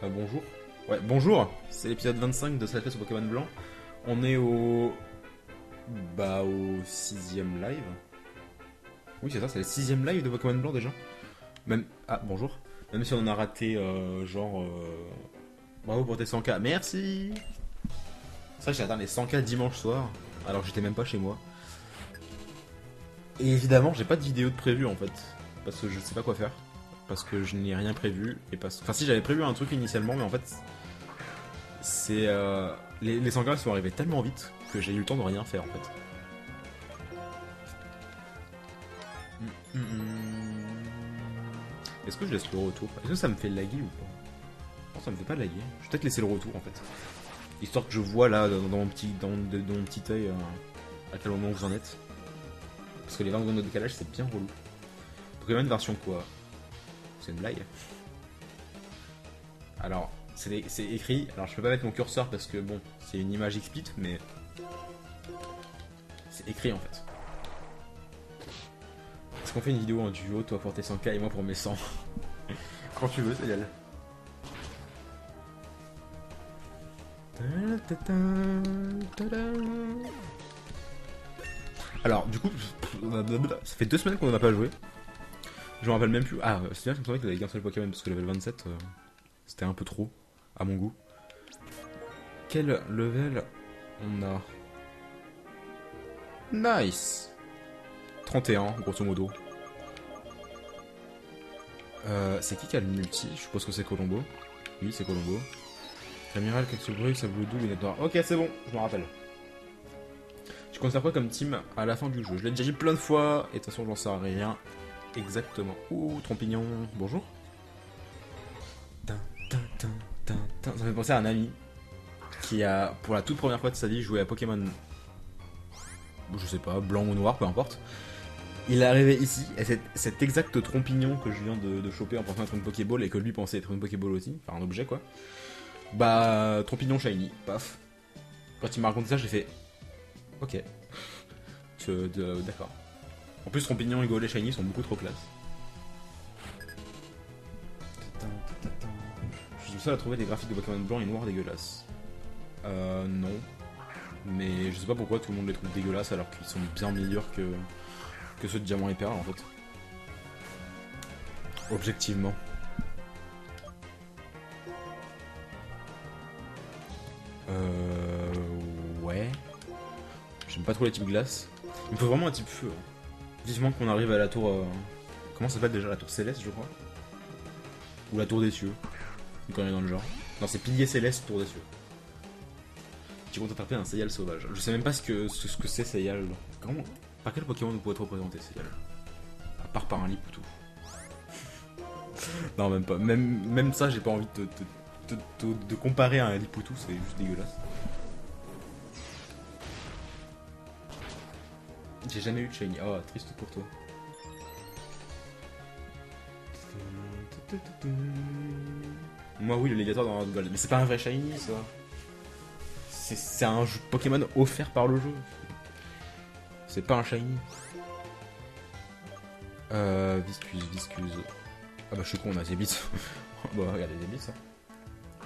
Bonjour. Ouais, bonjour. C'est l'épisode 25 de Salté sur Pokémon Blanc. On est au... au sixième live. Oui, c'est ça, c'est le sixième live de Pokémon Blanc déjà. Même... Ah, bonjour. Même si on a raté, Bravo pour tes 100K. Merci. C'est vrai que j'ai atteint les 100K dimanche soir, alors que j'étais même pas chez moi. Et évidemment, j'ai pas de vidéo de prévu en fait. Parce que je sais pas quoi faire. Parce que je n'ai rien prévu. Enfin, si, j'avais prévu un truc initialement, mais en fait... C'est les 100K sont arrivés tellement vite que j'ai eu le temps de rien faire en fait. Est-ce que je laisse le retour? Est-ce que ça me fait laguer ou pas? Non, ça me fait pas laguer. Je vais peut-être laisser le retour en fait. Histoire que je vois là dans mon petit, dans mon petit œil à quel moment vous en êtes. Parce que les 20 secondes de décalage c'est bien relou. Pokémon version quoi? C'est une blague. Alors, c'est écrit. Alors je peux pas mettre mon curseur parce que bon, c'est une image XSplit, mais c'est écrit en fait. Est-ce qu'on fait une vidéo en duo, toi pour tes 100K et moi pour mes 100? Quand tu veux, c'est elle. Alors, du coup, ça fait 2 semaines qu'on n'a pas joué. Je me rappelle même plus. Ah, c'est bien, je me souviens qu'il y avait qu'un seul Pokémon parce que level 27, c'était un peu trop, à mon goût. Quel level on a? Nice! 31, grosso modo. C'est qui a le multi? Je suppose que c'est Colombo. Oui, c'est Colombo. L'amiral, Cactus Bruy, Sable Doux, Lunette Noire. Ok, c'est bon, je me rappelle. Je conserve quoi comme team à la fin du jeu? Je l'ai déjà dit plein de fois, et de toute façon, j'en sais rien exactement. Ouh, Trompignon, bonjour. Ça me fait penser à un ami qui a, pour la toute première fois de sa vie, joué à Pokémon, je sais pas, blanc ou noir, peu importe. Il est arrivé ici, et cet exact Trompignon que je viens de choper en pensant être une Pokéball et que lui pensait être une Pokéball aussi, enfin un objet quoi. Bah, Trompignon Shiny, paf. Quand il m'a raconté ça, j'ai fait ok. D'accord. En plus, Trompignon et Golem Shiny sont beaucoup trop classe. Je suis le seul à trouver des graphiques de Pokémon blanc et noir dégueulasses. Non. Mais je sais pas pourquoi tout le monde les trouve dégueulasses alors qu'ils sont bien meilleurs que ceux de Diamant et Perle en fait. Objectivement. Ouais. J'aime pas trop les types glace. Il me faut vraiment un type feu. Vivement qu'on arrive à la tour. Comment ça s'appelle déjà? La tour céleste, je crois. Ou la tour des cieux. Quand on est dans le genre. Non, c'est pilier céleste, tour des cieux. Qui compte attraper un Seyal sauvage. Je sais même pas ce que c'est Seyal. Comment? Par quel Pokémon vous pouvez être représenté Seyal? À part par un Lipoutou. Non, même pas. Même ça, j'ai pas envie de comparer à un Lipoutou, c'est juste dégueulasse. J'ai jamais eu de shiny. Oh, triste pour toi. Moi, oui, le Légator dans Hard Gold. Mais c'est pas un vrai shiny, ça. C'est un jeu Pokémon offert par le jeu. C'est pas un shiny. Viscuse. Ah bah, je suis con, on a Zébit. Bah, regardez Zébit, ça.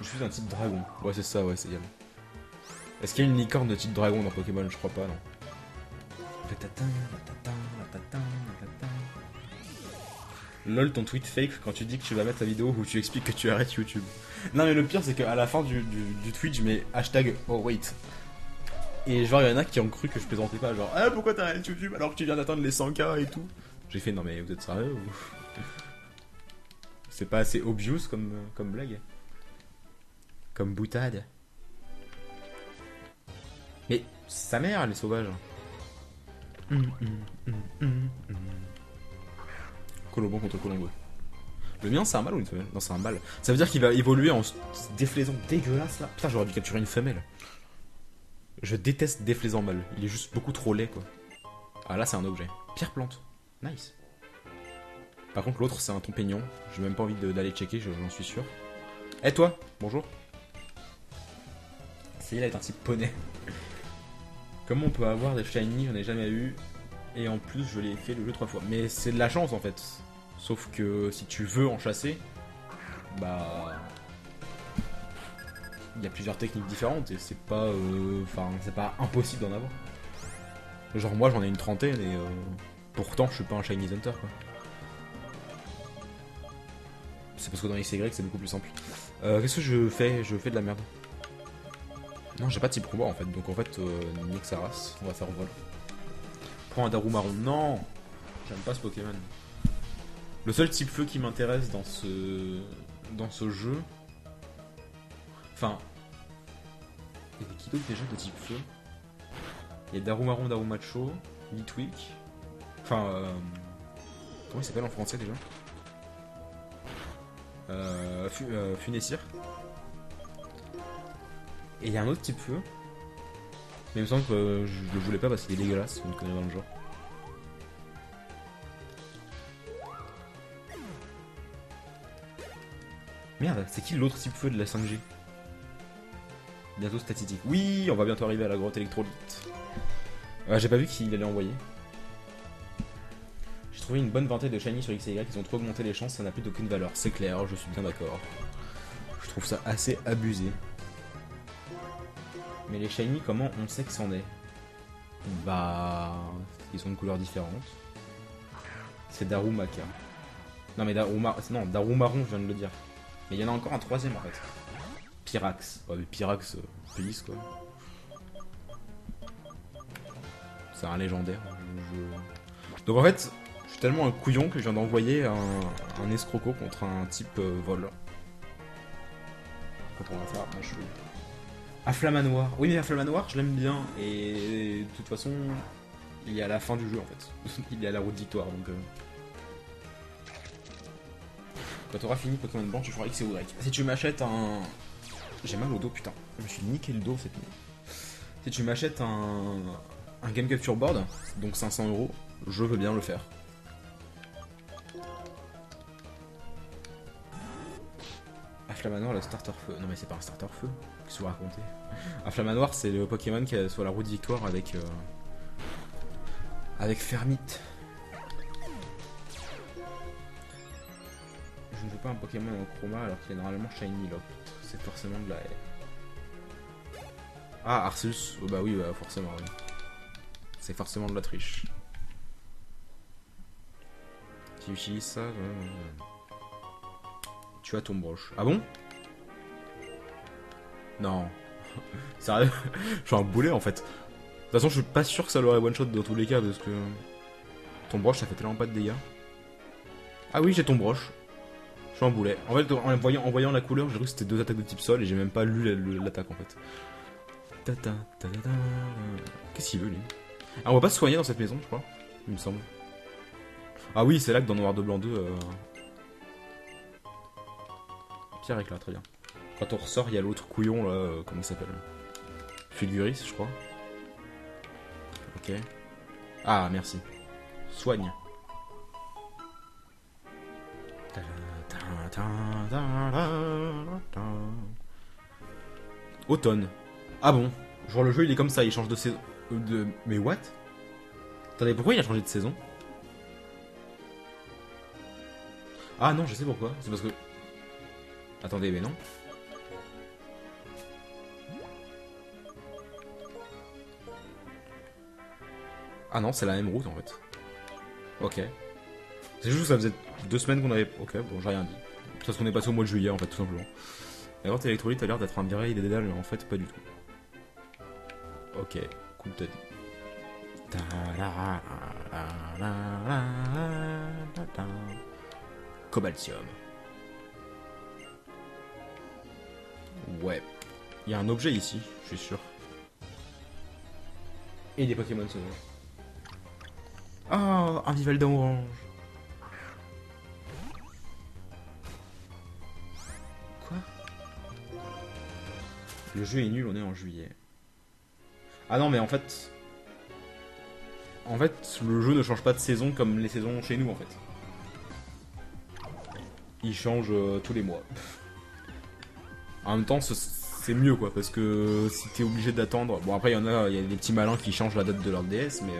Je suis un type dragon. Ouais, c'est ça, ouais, c'est égal. Est-ce qu'il y a une licorne de type dragon dans Pokémon? Je crois pas, non. Lol, ton tweet fake quand tu dis que tu vas mettre ta vidéo où tu expliques que tu arrêtes YouTube. Non, mais le pire, c'est qu'à la fin du tweet, je mets hashtag oh wait. Et genre, il y en a qui ont cru que je plaisantais pas. Genre, ah, pourquoi t'arrêtes YouTube alors que tu viens d'atteindre les 100K et tout? J'ai fait, non, mais vous êtes sérieux ou... C'est pas assez obvious comme blague? Comme boutade? Mais sa mère, elle est sauvage. Colombo contre Colombo. Le mien, c'est un mâle ou une femelle? Non, c'est un mâle. Ça veut dire qu'il va évoluer en déflaisant dégueulasse là. Putain, j'aurais dû capturer une femelle. Je déteste déflaisant mâle. Il est juste beaucoup trop laid quoi. Ah là, c'est un objet. Pierre plante. Nice. Par contre, l'autre, c'est un trompignon. J'ai même pas envie d'aller checker, j'en suis sûr. Eh toi, bonjour. C'est là est un type poney. Comment on peut avoir des shiny? J'en ai jamais eu. Et en plus, je l'ai fait le jeu 3 fois. Mais c'est de la chance en fait. Sauf que si tu veux en chasser, bah il y a plusieurs techniques différentes et c'est pas, enfin, c'est pas impossible d'en avoir. Genre moi j'en ai une trentaine et pourtant je suis pas un Shiny Hunter quoi. C'est parce que dans XY c'est beaucoup plus simple. Qu'est-ce que je fais? Je fais de la merde. Non, j'ai pas de type combat en fait, donc en fait, nique sa race, on va faire vol. Prends un Darumaron. Non, j'aime pas ce Pokémon. Le seul type feu qui m'intéresse dans ce jeu. Enfin. Il y a qui d'autre déjà de type feu? Il y a Darumaron, Darumacho, Litwick. Enfin, comment il s'appelle en français déjà? Funessir. Et il y a un autre type feu. Mais il me semble que je le voulais pas parce qu'il est dégueulasse, on le connaît dans le genre. Merde, c'est qui l'autre type feu de la 5G? Bientôt statistique. Oui, on va bientôt arriver à la grotte électrolyte. J'ai pas vu qu'il allait envoyer. J'ai trouvé une bonne vingtaine de shiny sur XY, ils ont trop augmenté les chances, ça n'a plus d'aucune valeur. C'est clair, je suis bien d'accord. Je trouve ça assez abusé. Mais les shiny, comment on sait que c'en est? Bah... ils sont de couleurs différentes. C'est Darumaka. Non mais non, Darumaron, je viens de le dire. Mais il y en a encore un troisième en fait. Pyrax. Ouais mais Pyrax, police quoi. C'est un légendaire. Donc en fait, je suis tellement un couillon que je viens d'envoyer un escroco contre un type vol. Quand on va faire un cheveu. Afflamanoir. Oui mais Afflamanoir, je l'aime bien. Et de toute façon, il est à la fin du jeu en fait. Il est à la route de victoire donc... Quand t'auras fini Pokémon Blanc, tu feras X et Y. Si tu m'achètes un... J'ai mal au dos, putain. Je me suis niqué le dos cette nuit. Si tu m'achètes un Game Capture Board, donc 500 €, je veux bien le faire. Afflamanoir, le starter feu. Non mais c'est pas un starter feu. Qu'est-ce que vous racontez? Afflamanoir, c'est le Pokémon qui est sur la route de victoire avec... avec Fermite. Je ne veux pas un Pokémon en chroma alors qu'il est normalement shiny locked. C'est forcément de la... Ah, Arceus. Oh, bah oui, bah forcément, oui. C'est forcément de la triche. Tu utilises ça, tu as ton broche. Ah bon? Non. Sérieux? Je suis un boulet en fait. De toute façon, je suis pas sûr que ça l'aurait one shot dans tous les cas parce que... Ton broche, ça fait tellement pas de dégâts. Ah oui, j'ai ton broche. Je suis un boulet. En fait, en voyant la couleur, j'ai cru que c'était deux attaques de type sol et j'ai même pas lu l'attaque en fait. Qu'est-ce qu'il veut lui? Ah, on va pas se soigner dans cette maison, je crois. Il me semble. Ah oui, c'est là que dans Noir de Blanc 2... Pierre éclat, très bien. Quand on ressort, il y a l'autre couillon là, comment il s'appelle? Fulguris, je crois. Ok. Ah, merci. Soigne. Automne. Ah bon? Genre le jeu il est comme ça, il change de saison. Mais what? Attendez, pourquoi il a changé de saison? Ah non, je sais pourquoi. C'est parce que... Attendez, mais non. Ah non, c'est la même route en fait. Ok. C'est juste que ça faisait 2 semaines qu'on avait... Ok, bon, j'ai rien dit. Parce qu'on est passé au mois de juillet en fait, tout simplement. La grotte électrolyte a l'air d'être un virée idéal, mais en fait, pas du tout. Ok, cool t'as dit. Cobaltium. Ouais. Il y a un objet ici, je suis sûr. Et des Pokémon sauvages. Oh, un Vivaldi orange. Quoi? Le jeu est nul, on est en juillet. Ah non, mais en fait... En fait, le jeu ne change pas de saison comme les saisons chez nous, en fait. Il change tous les mois. En même temps, c'est mieux, quoi, parce que si t'es obligé d'attendre... Bon, après, il y a des petits malins qui changent la date de leur DS, mais...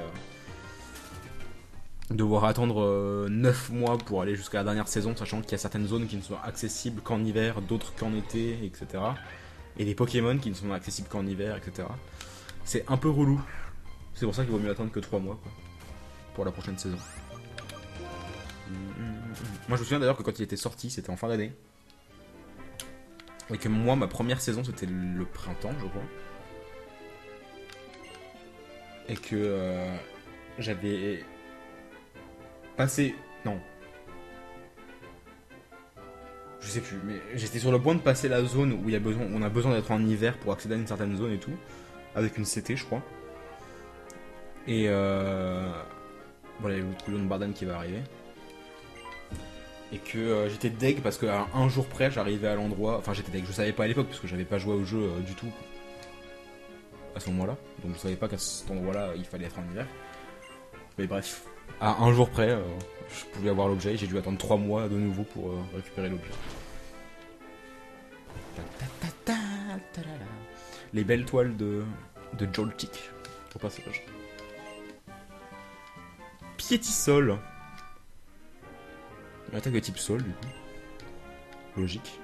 Devoir attendre 9 mois pour aller jusqu'à la dernière saison, sachant qu'il y a certaines zones qui ne sont accessibles qu'en hiver, d'autres qu'en été, etc. et des Pokémon qui ne sont accessibles qu'en hiver, etc. C'est un peu relou. C'est pour ça qu'il vaut mieux attendre que 3 mois quoi, pour la prochaine saison. Moi je me souviens d'ailleurs que quand il était sorti, c'était en fin d'année. Et que moi, ma première saison, c'était le printemps, je crois. Et que j'avais passé... Non. Je sais plus, mais j'étais sur le point de passer la zone où on a besoin d'être en hiver pour accéder à une certaine zone et tout. Avec une CT, je crois. Et voilà, il y a le couillon de Bardan qui va arriver. Et que j'étais deg parce qu'à un jour près, j'arrivais à l'endroit. Enfin, j'étais deg, je savais pas à l'époque parce que j'avais pas joué au jeu du tout à ce moment-là. Donc je savais pas qu'à cet endroit-là, il fallait être en hiver. Mais bref, à un jour près, je pouvais avoir l'objet. J'ai dû attendre 3 mois de nouveau pour récupérer l'objet. Les belles toiles de Joltik au passage. Piétisol. Une attaque de type sol, du coup. Logique.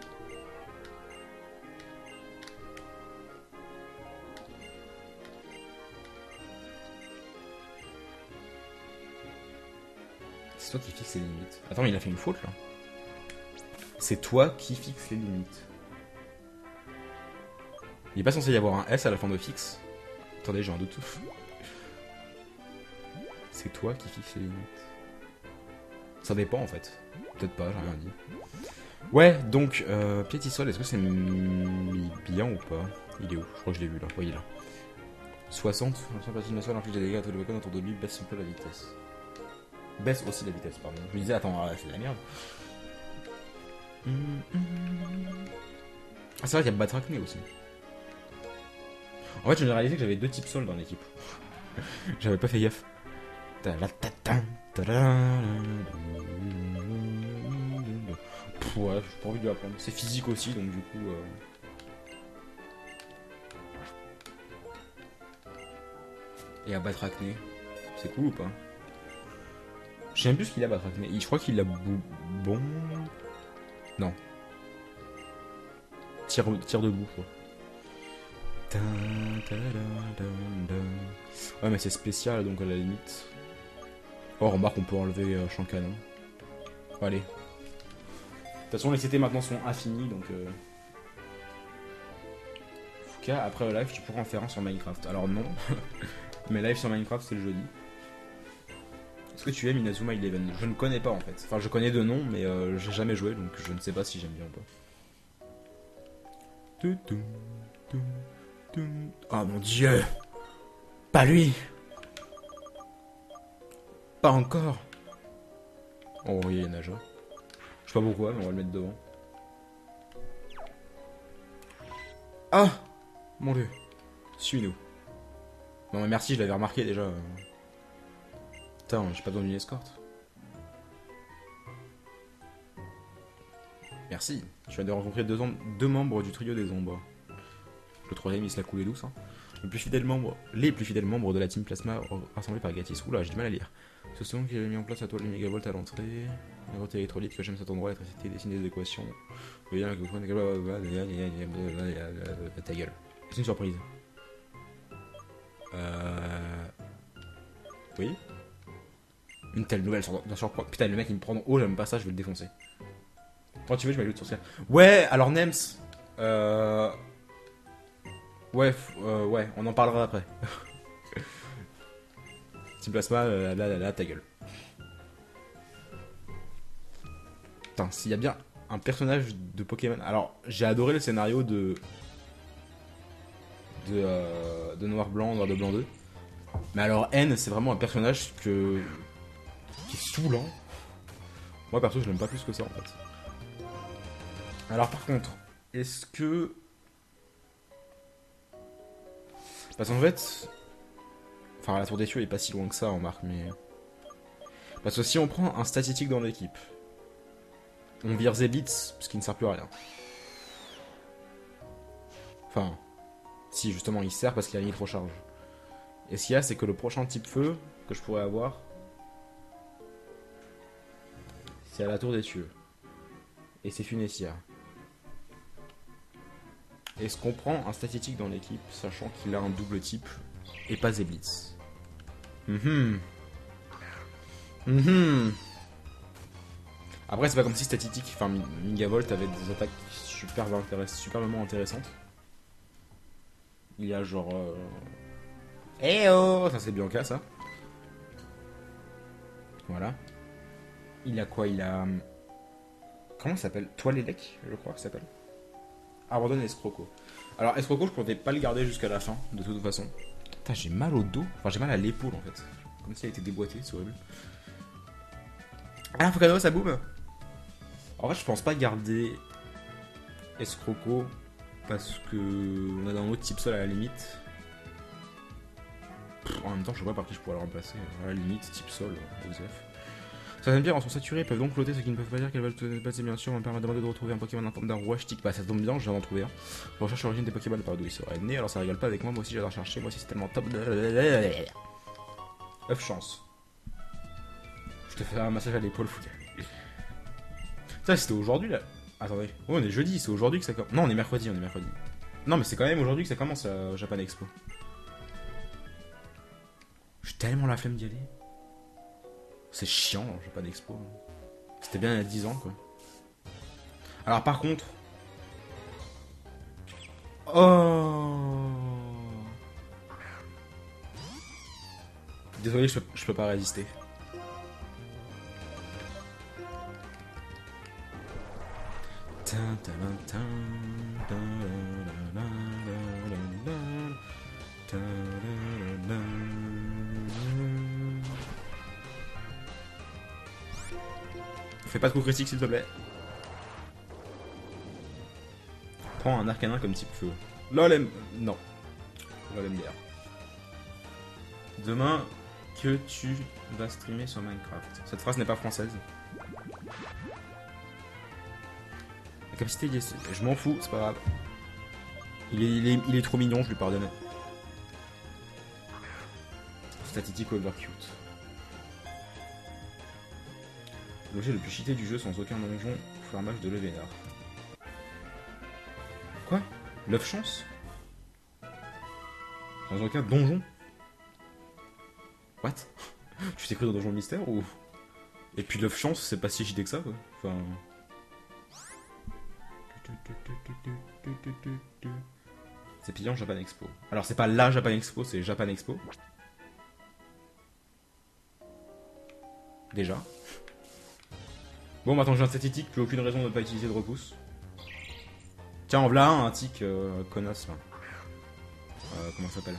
C'est toi qui fixes les limites. Attends, mais il a fait une faute là. C'est toi qui fixes les limites. Il est pas censé y avoir un S à la fin de fixe. Attendez, j'ai un doute. C'est toi qui fixes les limites. Ça dépend en fait. Peut-être pas, j'ai rien dit. Ouais, donc, Piétisol, est-ce que c'est mis bien ou pas? Il est où? Je crois que je l'ai vu là. Oui, il est là. 60, l'ancien Piétisol inflige des dégâts à tous les Pokémon autour de lui, baisse un peu la vitesse. Baisse aussi la vitesse, pardon. Je me disais, attends, c'est de la merde. Ah, c'est vrai qu'il y a Batracné aussi. En fait, je viens de réaliser que j'avais 2 types sol dans l'équipe. J'avais pas fait gaffe. Ouais, j'ai pas envie de l'apprendre. C'est physique aussi, donc du coup... Et à Batracné. C'est cool ou pas? Je sais même plus ce qu'il a Batracné. Je crois qu'il a bon... Non. Tire debout, quoi. Ouais, mais c'est spécial, donc à la limite... Oh, remarque, on peut enlever champ canon. Allez. De toute façon, les CT maintenant sont infinis, donc... Fouca, après le live, tu pourras en faire un sur Minecraft. Alors non, mais live sur Minecraft, c'est le jeudi. Est-ce que tu aimes Inazuma Eleven? Je ne connais pas en fait. Enfin, je connais de nom, mais j'ai jamais joué, donc je ne sais pas si j'aime bien ou pas. Oh mon dieu! Pas lui! Pas encore! Oh, il y a Naja. Je sais pas pourquoi, mais on va le mettre devant. Ah! Mon dieu. Suis-nous. Non mais merci, je l'avais remarqué déjà. Putain, j'ai pas besoin d'une escorte. Merci. Je viens de rencontrer deux membres du trio des ombres. Le troisième, il se l'a coulé douce. Hein. Les plus fidèles membres de la team Plasma rassemblés par Gatis. Oula, j'ai du mal à lire. Ce sont qui avait mis en place la toile du Megavolt à l'entrée. La grotte électrolyte que j'aime cet endroit, l'électricité dessine des équations. Ta gueule. C'est une surprise. Oui. Une telle nouvelle surprendre. Putain, le mec il me prend en haut, j'aime pas ça, je vais le défoncer. Quand tu veux, je mets le sorcière. Ouais, alors Nems. Ouais, ouais, on en parlera après. Team Plasma, là, ta gueule. Putain, s'il y a bien un personnage de Pokémon. Alors, j'ai adoré le scénario de Noir-Blanc, Noir de Blanc 2. Mais alors, N, c'est vraiment un personnage qui est saoulant. Moi, perso, je l'aime pas plus que ça en fait. Alors, par contre, est-ce que. Parce qu'en fait. Enfin, la tour des cieux est pas si loin que ça, on marque, mais. Parce que si on prend un statistique dans l'équipe, on vire Zebitz, parce qu'il ne sert plus à rien. Enfin. Si, justement, il sert parce qu'il a mis trop charge. Et ce qu'il y a, c'est que le prochain type feu que je pourrais avoir, c'est à la tour des cieux. Et c'est Funessia. Est-ce qu'on prend un statistique dans l'équipe, sachant qu'il a un double type et pas Zeblitz? Après, c'est pas comme si statistique, enfin Migavolt avait des attaques superbement intéressantes. Il y a genre. Eh oh, ça c'est Bianca ça. Voilà. Il a quoi? Il a. Comment ça s'appelle? Toilelec, je crois que ça s'appelle. Abandonne Escroco. Alors Escroco, je comptais pas le garder jusqu'à la fin, de toute façon. Putain, j'ai mal au dos. Enfin, j'ai mal à l'épaule en fait. Comme si elle était déboîtée, c'est horrible. Ah, Focano, ça boum. En fait, je pense pas garder Escroco parce que on a un autre type sol à la limite. En même temps, je sais pas par qui je pourrais le remplacer. À la limite, type sol, Osef. Certaines pierres en sont saturées, peuvent donc flotter, ce qui ne peuvent pas dire qu'elles veulent te passer bien sûr. On me permet de demander de retrouver un Pokémon en forme d'un Rouachtic. Bah, ça tombe bien, je viens d'en trouver un. Je recherche l'origine des Pokémon par d'où ils seraient nés, alors ça rigole pas avec moi. Moi aussi, j'adore chercher. Moi aussi, c'est tellement top. Œuf chance. Je te fais un massage à l'épaule, fou. Ça, c'était aujourd'hui là. Attendez. Oh, on est jeudi, c'est aujourd'hui que ça commence. Non, on est mercredi, Non, mais c'est quand même aujourd'hui que ça commence à Japan Expo. J'ai tellement la flemme d'y aller. C'est chiant, Japan Expo. C'était bien il y a 10 ans, quoi. Alors, par contre. Oh. Désolé, je peux pas résister. Fais pas trop critique s'il te plaît. Prends un arcanin comme type feu. LOL. Non. LOL MDR. Demain que tu vas streamer sur Minecraft. Cette phrase n'est pas française. La capacité est... Je m'en fous, c'est pas grave. Il est trop mignon, je lui pardonne. Statistique overcute. L'objet le plus cheaté du jeu sans aucun donjon, fermage de Levénard. Quoi? L'œuf chance? Sans aucun donjon? What? Tu t'es cru dans Donjon Mystère ou... Et puis l'œuf chance, c'est pas si cheaté que ça quoi. Enfin... C'est pillant Japan Expo. Alors c'est pas la Japan Expo, c'est Japan Expo. Déjà. Bon, maintenant j'ai un statistique, plus aucune raison de ne pas utiliser de repousse. Tiens, en voilà un tic connasse là. Comment ça s'appelle?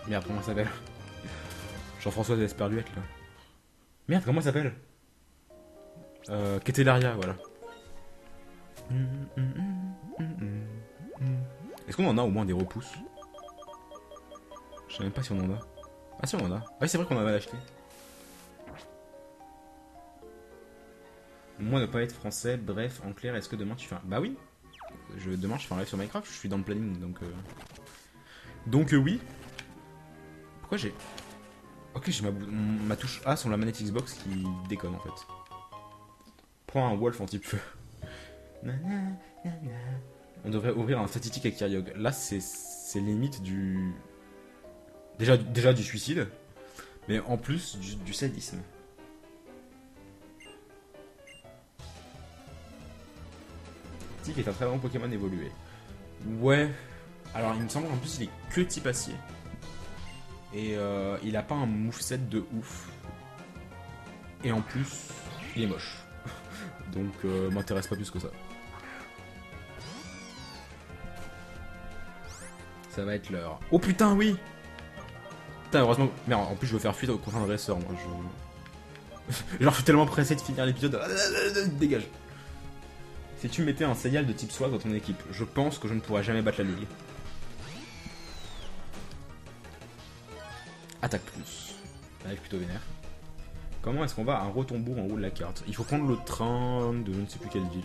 Merde, comment ça s'appelle? Jean-François Desperduette là. Merde, comment ça s'appelle? Ketelaria, voilà. Est-ce qu'on en a au moins des repousses? Je sais même pas si on en a. Ah si on en a. Ah c'est vrai qu'on en avait acheté. Moi ne pas être français, bref, en clair, est-ce que demain tu fais un... Bah oui. Demain je fais un live sur Minecraft, je suis dans le planning donc... Donc oui. Pourquoi j'ai... Ok, j'ai ma touche A sur la manette Xbox qui déconne en fait. Prends un Wolf en type feu. On devrait ouvrir un statistique avec Kyriog. Là c'est limite du... Déjà du suicide, mais en plus du sadisme. Tic est un très bon Pokémon évolué. Ouais. Alors il me semble qu'en plus il est que type acier. Et il a pas un moveset de ouf. Et en plus, il est moche. Donc m'intéresse pas plus que ça. Ça va être l'heure. Oh putain oui. Putain heureusement. Merde, en plus je veux faire fuite au prochain dresseur moi. Genre je suis tellement pressé de finir l'épisode. Dégage. Si tu mettais un signal de type swag dans ton équipe, je pense que je ne pourrais jamais battre la ligue. Attaque plus. Live plutôt vénère. Comment est-ce qu'on va à Rotombourg en haut de la carte? Il faut prendre le train de je ne sais plus quelle ville.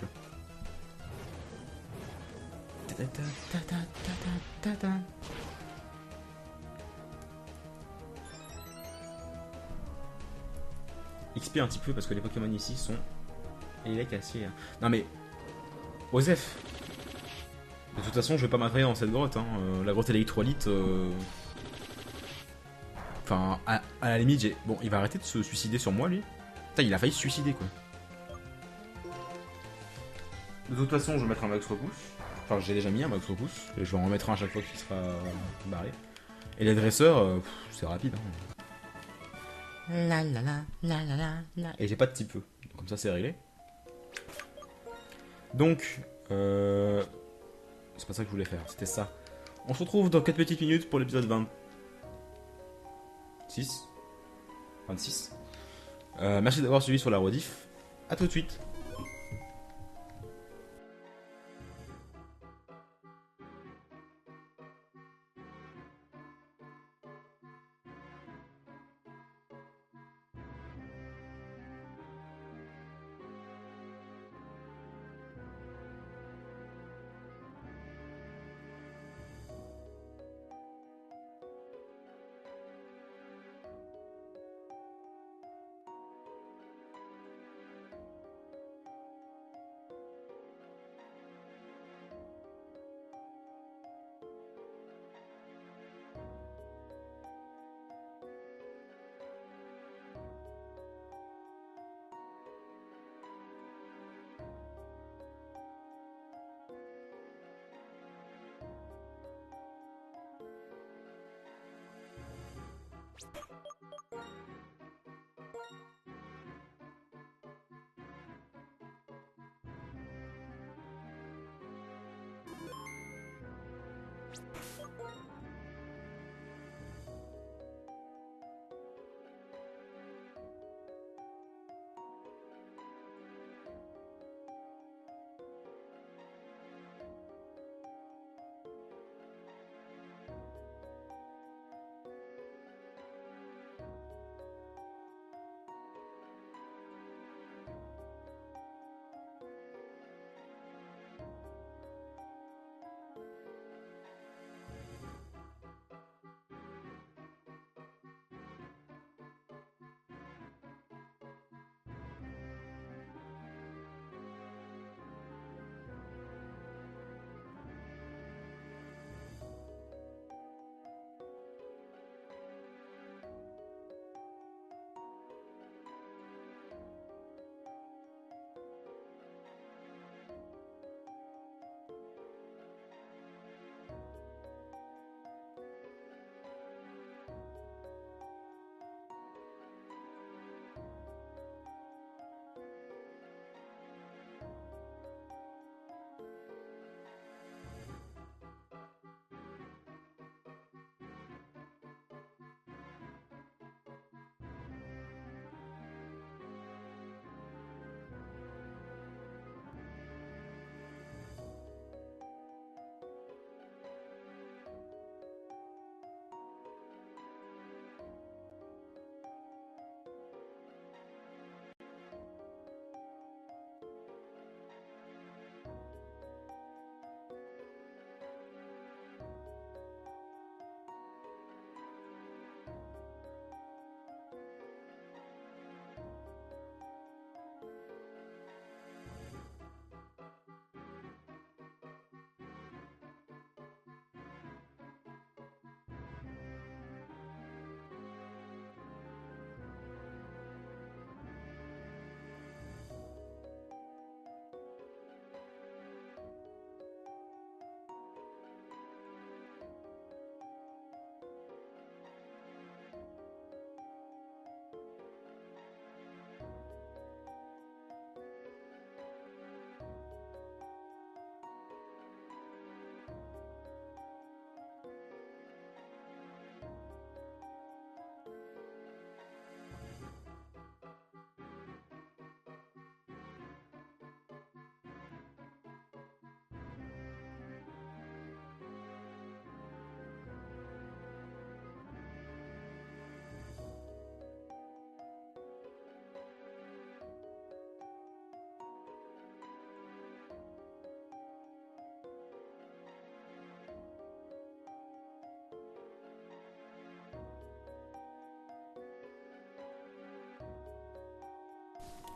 XP un petit peu parce que les Pokémon ici sont... Et il est cassé. Non mais... Osef, De toute façon, je vais pas m'attrayer dans cette grotte. Hein. La grotte électrolyte. Enfin, à la limite, j'ai. Bon, il va arrêter de se suicider sur moi, lui. Putain, il a failli se suicider, quoi. De toute façon, je vais mettre un max repousse. Enfin, j'ai déjà mis un max repousse. Et je vais en remettre un à chaque fois qu'il sera barré. Et les dresseurs, c'est rapide. Hein. La la la la la la la. Et j'ai pas de petit peu. Comme ça, c'est réglé. Donc, c'est pas ça que je voulais faire. C'était ça. On se retrouve dans 4 petites minutes pour l'épisode 26. 26. Merci d'avoir suivi sur la rediff. A tout de suite.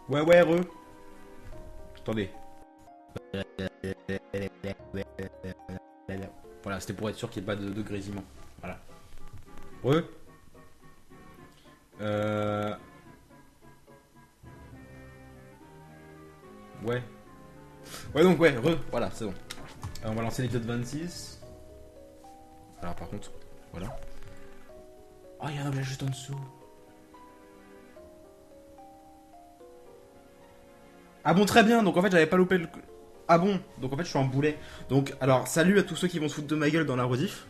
Ouais, ouais, Attendez. Voilà, c'était pour être sûr qu'il n'y ait pas de grésillement. Voilà. Ouais. Euh... Ouais. Ouais, donc, ouais, voilà, c'est bon. On va lancer l'épisode 26. Alors, par contre, voilà. Oh, il y a un objet juste en dessous. Ah bon, très bien, donc en fait, j'avais pas loupé le. Ah bon, donc en fait, je suis en boulet. Donc, alors, salut à tous ceux qui vont se foutre de ma gueule dans la rediff.